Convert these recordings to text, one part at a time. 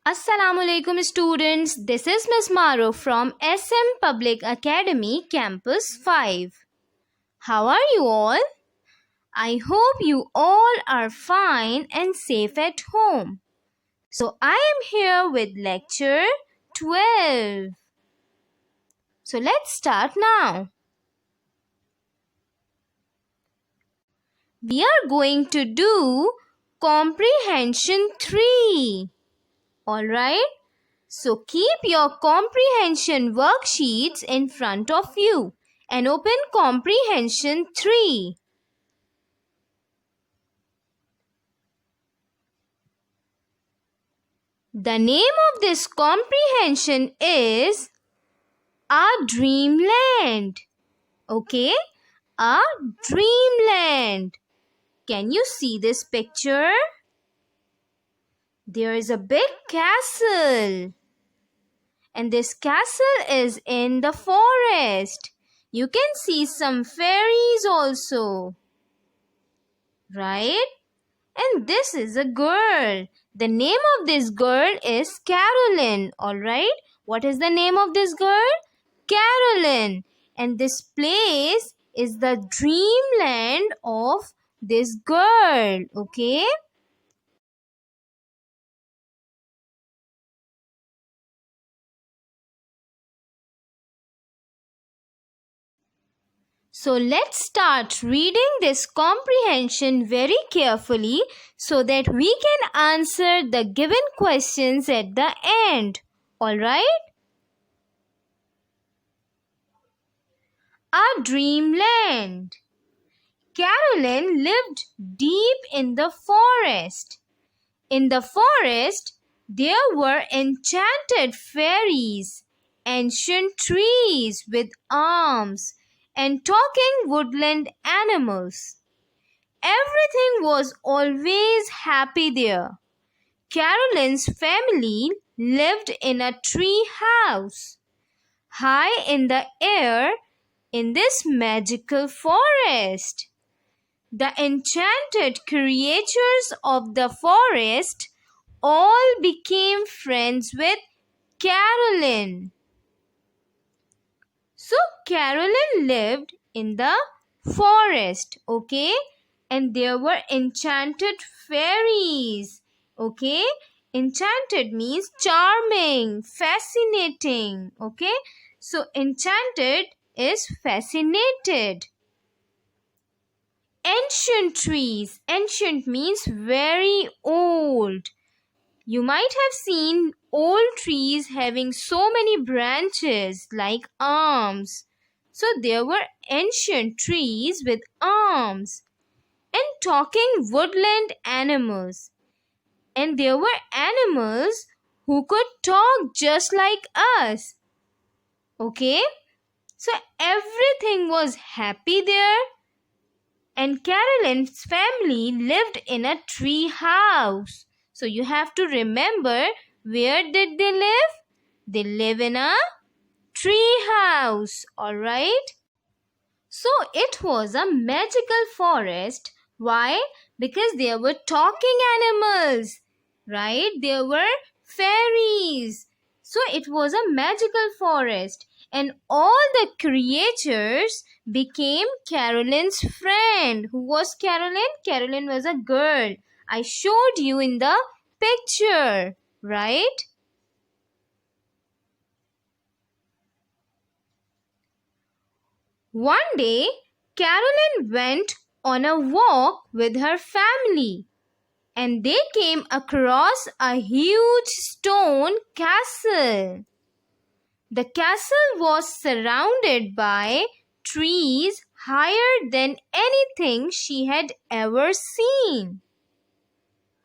Assalamualaikum students, this is Ms. Maro from SM Public Academy Campus 5. How are you all? I hope you all are fine and safe at home. So I am here with lecture 12. So let's start now. We are going to do comprehension 3. Alright? So keep your comprehension worksheets in front of you and open comprehension 3. The name of this comprehension is A Dreamland. Okay? A Dreamland. Can you see this picture? There is a big castle. And this castle is in the forest. You can see some fairies also. Right? And this is a girl. The name of this girl is Caroline. Alright? What is the name of this girl? Caroline. And this place is the dreamland of this girl. Okay? So let's start reading this comprehension very carefully so that we can answer the given questions at the end. Alright? A Dreamland. Caroline lived deep in the forest. In the forest, there were enchanted fairies, ancient trees with arms, and talking woodland animals. Everything was always happy there. Caroline's family lived in a tree house, high in the air in this magical forest. The enchanted creatures of the forest all became friends with Caroline. So Caroline lived in the forest, okay? And there were enchanted fairies, okay? Enchanted means charming, fascinating, okay? So enchanted is fascinated. Ancient trees. Ancient means very old. You might have seen old trees having so many branches like arms. So there were ancient trees with arms. And talking woodland animals. And there were animals who could talk just like us. Okay? So everything was happy there. And Caroline's family lived in a tree house. So you have to remember, where did they live? They live in a tree house. Alright? So it was a magical forest. Why? Because there were talking animals. Right? There were fairies. So it was a magical forest. And all the creatures became Caroline's friend. Who was Caroline? Caroline was a girl. I showed you in the picture, right? One day, Caroline went on a walk with her family, and they came across a huge stone castle. The castle was surrounded by trees higher than anything she had ever seen.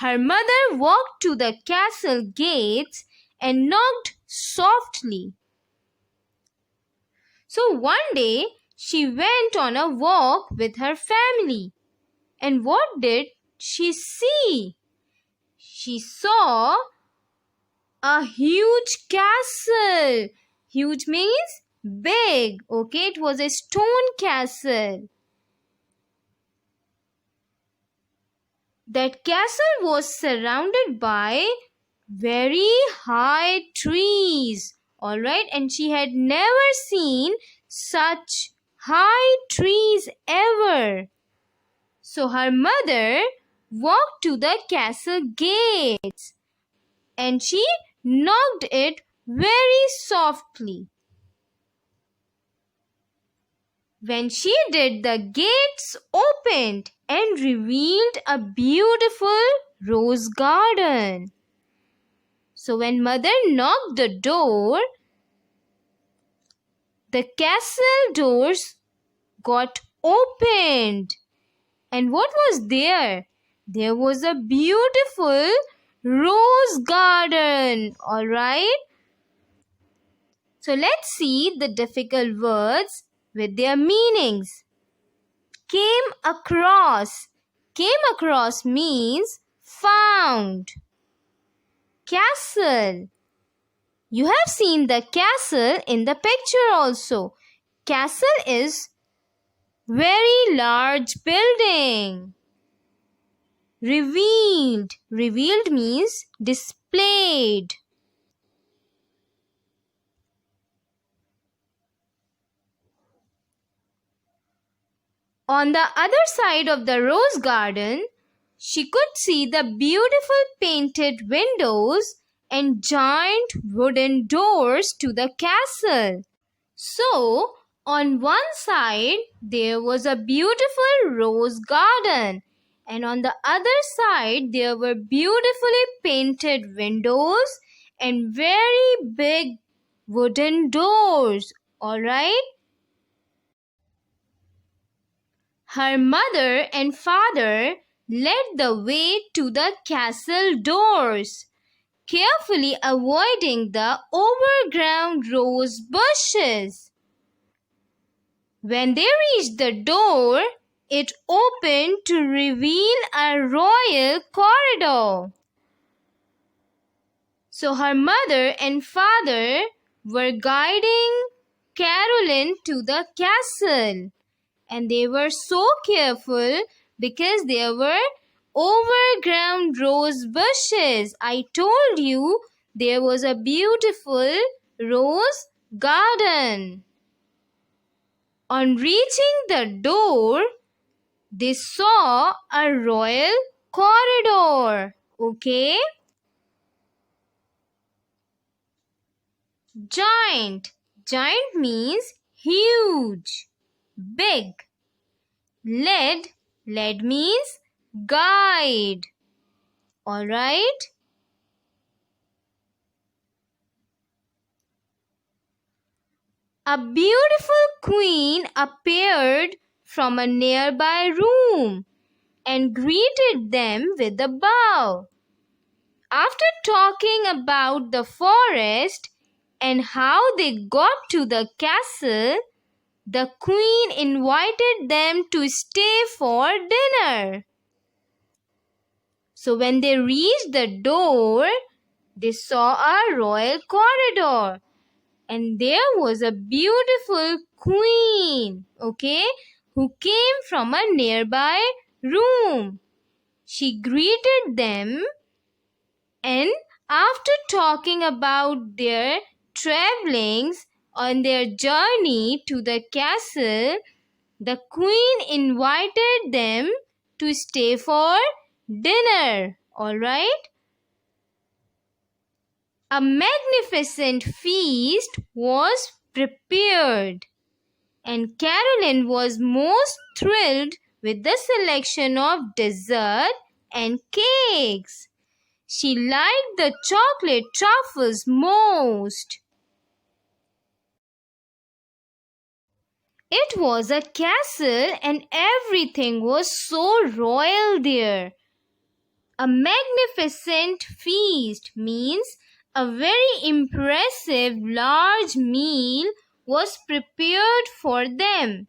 Her mother walked to the castle gates and knocked softly. So one day she went on a walk with her family. And what did she see? She saw a huge castle. Huge means big. Okay, it was a stone castle. That castle was surrounded by very high trees. Alright, and she had never seen such high trees ever. So her mother walked to the castle gates and she knocked it very softly. When she did, the gates opened and revealed a beautiful rose garden. So when mother knocked the door, the castle doors got opened. And what was there? There was a beautiful rose garden. Alright? So let's see the difficult words with their meanings. Came across. Came across means found. Castle. You have seen the castle in the picture also. Castle is very large building. Revealed. Revealed means displayed. On the other side of the rose garden, she could see the beautiful painted windows and giant wooden doors to the castle. So, on one side, there was a beautiful rose garden, and on the other side, there were beautifully painted windows and very big wooden doors. Alright? Her mother and father led the way to the castle doors, carefully avoiding the overgrown rose bushes. When they reached the door, it opened to reveal a royal corridor. So her mother and father were guiding Caroline to the castle. And they were so careful because there were overgrown rose bushes. I told you there was a beautiful rose garden. On reaching the door, they saw a royal corridor. Okay? Giant. Giant means huge. Big. Led. Led means guide. Alright? A beautiful queen appeared from a nearby room and greeted them with a bow. After talking about the forest and how they got to the castle, the queen invited them to stay for dinner. So when they reached the door, they saw a royal corridor. And there was a beautiful queen, who came from a nearby room. She greeted them, and after talking about their travelings on their journey to the castle, the queen invited them to stay for dinner. Alright? A magnificent feast was prepared, and Caroline was most thrilled with the selection of dessert and cakes. She liked the chocolate truffles most. It was a castle and everything was so royal there. A magnificent feast means a very impressive large meal was prepared for them.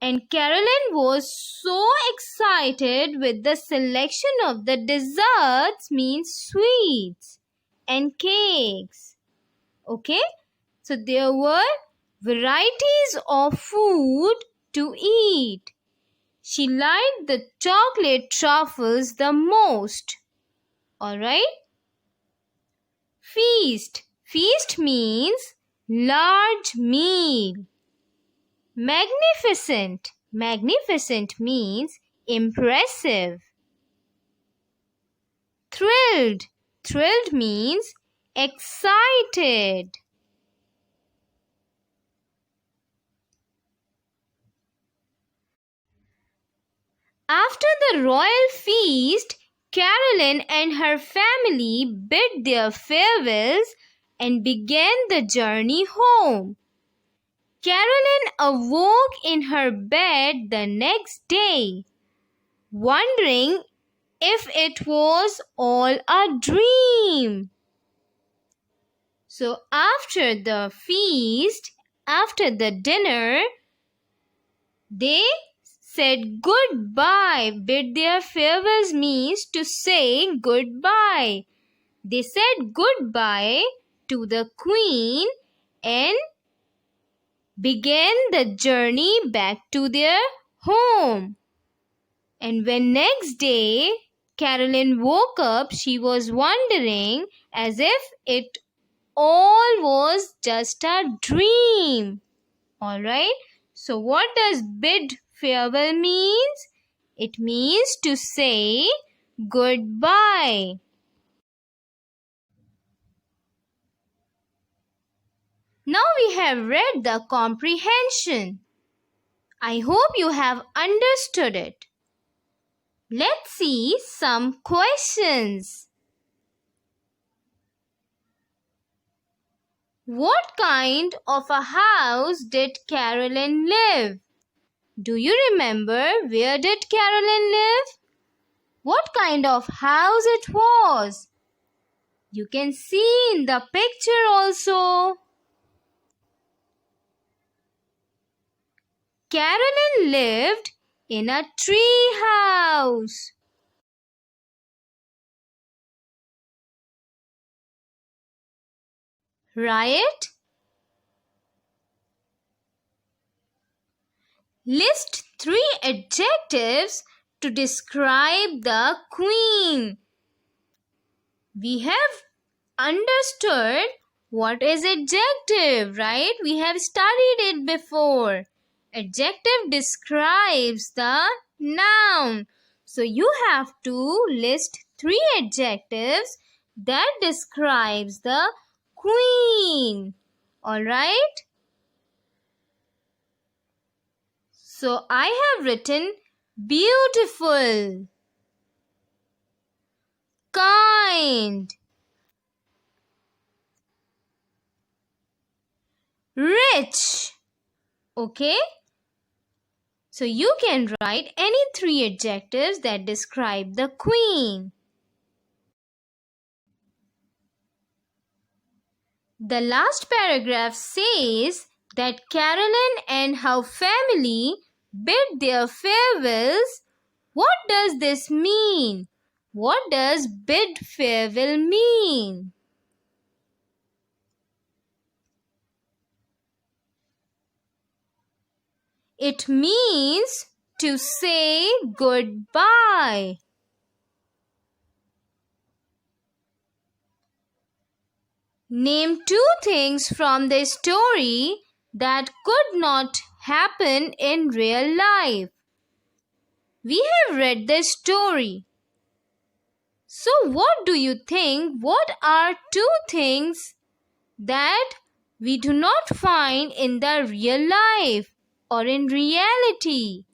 And Caroline was so excited with the selection of the desserts means sweets and cakes. So there were varieties of food to eat. She liked the chocolate truffles the most. Alright? Feast. Feast means large meal. Magnificent. Magnificent means impressive. Thrilled. Thrilled means excited. After the royal feast, Caroline and her family bid their farewells and began the journey home. Caroline awoke in her bed the next day, wondering if it was all a dream. So after the feast, after the dinner, they said goodbye. Bid their farewells means to say goodbye. They said goodbye to the queen and began the journey back to their home. And when next day Caroline woke up, she was wondering as if it all was just a dream. Alright, so what does bid farewell means? It means to say goodbye. Now we have read the comprehension. I hope you have understood it. Let's see some questions. What kind of a house did Caroline live? Do you remember where did Caroline live? What kind of house it was? You can see in the picture also. Caroline lived in a tree house. Right? List 3 adjectives to describe the queen. We have understood what is adjective, right? We have studied it before. Adjective describes the noun. So you have to list 3 adjectives that describes the queen. Alright? So I have written beautiful, kind, rich. Okay? So you can write any 3 adjectives that describe the queen. The last paragraph says that Caroline and her family bid their farewells. What does this mean? What does bid farewell mean? It means to say goodbye. Name 2 things from the story that could not happen in real life. We have read the story. So what do you think? What are 2 things that we do not find in the real life or in reality?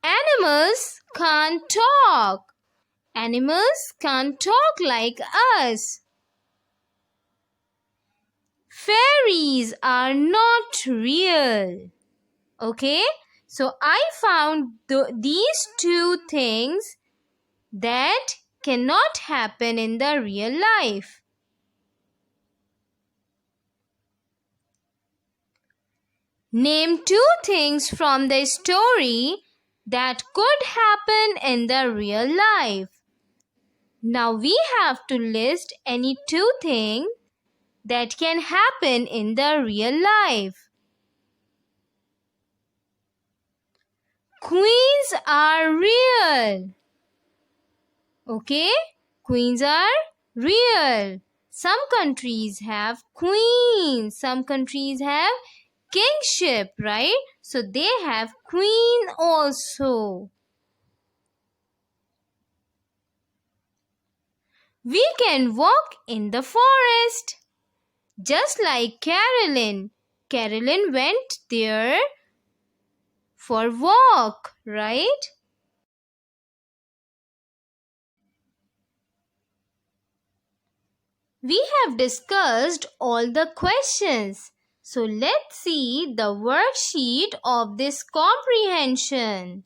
Animals can't talk. Animals can't talk like us. Fairies are not real. Okay? So I found these 2 things that cannot happen in the real life. Name 2 things from the story that could happen in the real life. Now we have to list any 2 things that can happen in the real life. Queens are real. Okay? Queens are real. Some countries have queens. Some countries have kingship, right? So they have queen also. We can walk in the forest. Just like Carolyn. Carolyn went there for walk, right? We have discussed all the questions. So let's see the worksheet of this comprehension.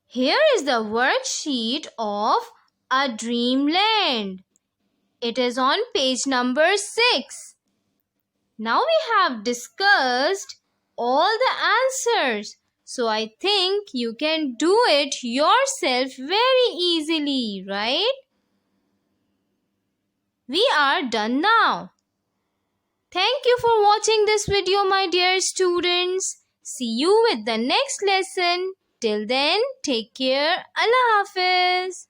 Here is the worksheet of a dreamland. It is on page number 6. Now we have discussed all the answers. So I think you can do it yourself very easily, right? We are done now. Thank you for watching this video, my dear students. See you with the next lesson. Till then, take care. Allah Hafiz.